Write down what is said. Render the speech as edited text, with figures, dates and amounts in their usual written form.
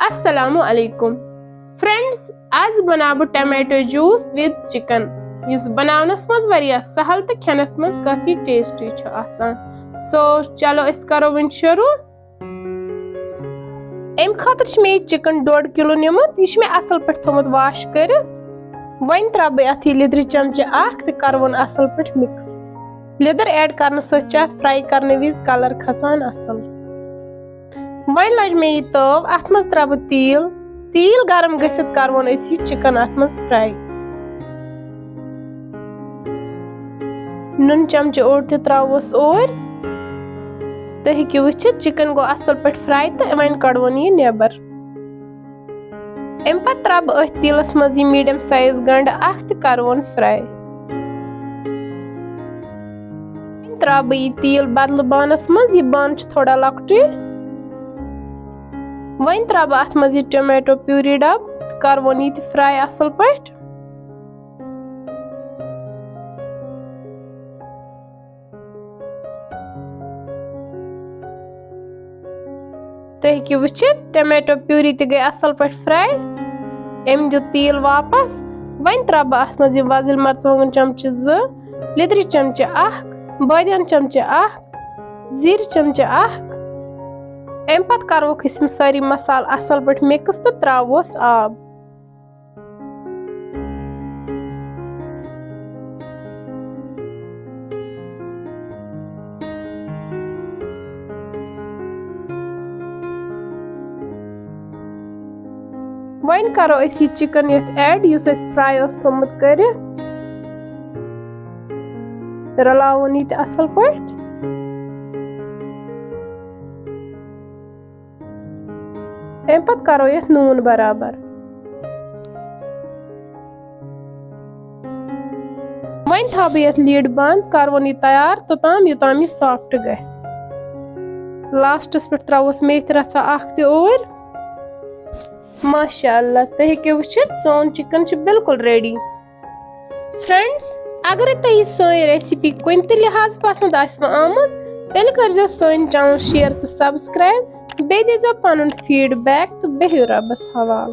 अस्सलामु अलैकुम फ्रेंड्स, आज बनाबो टमाटो जूस विद चिकन इस बनावनस मज वरिया सहल तो खेनस मज काफी टेस्टी छ आसान। सो चलो इस करो वन शुरू। एम खातर मे चिकन 1.5 किलो निमुत यह मे असल पे थोमुत वाश कर वन त्रा बह अथ लिद्र चमचे तो कर वन असल पे मिक्स। लिदर ऐड करने सत फ्राई करने विज कलर खसान असल। वन लज मे यह तव अत मज त्रा बह तील गरम गसित कर वन यह चिकन अत मज फ्राई। नुन चमचे ओर ते त्रोस ओर तो हेकु वुचित चिकन गो असल पे फ्राई तो वन कड़वन यह नेबर। अम पत त्रा बह अथ तीलस मज यह मीडियम साइज गंड तो करवन फ्राई। त्रा बह यह तील बदल बानस मज यह बान थोड़ा लकट। वन त्रा बह अथ मज टमाटो प्यूरी डब करवन यह फ्राई असल पे। तो हेकु वुचित टमाटो प्यूरी ते गई असल पे फ्राई। अम दु तील वापस। वन त्रा बह अथ मज वजिल मरचंगन चमचे 2, लिद्र चमचे 1, बादियान चमचे 1, जीर चमचे 1। अम पत करवोक सारी मसाल असल पे मिक्स तो त्रोस आब। वन करो यह चिकन यथ ऐड युस फ्राई थोमुत कर रलावन यह असल पे। अम पत करो यथ नून बराबर। वन थो बह लीड बंद करवन यह तैयार तोताम योताम यह सॉफ्ट गस। लास्टस पे त्रोस मेथ रचा अख ते ओर। माशाअल्लाह तो हेकु वुचित सोन चिकन बिल्कुल रेडी। फ्रेंड्स, अगर तुम सोन रेसिपी कुन ते लिहाज पसंद आमज तेल कर सोन चैनल शेयर तो सब्सक्राइब बे दीजो पनुन फीडबैक तो बेहियो रब्बस हवाल।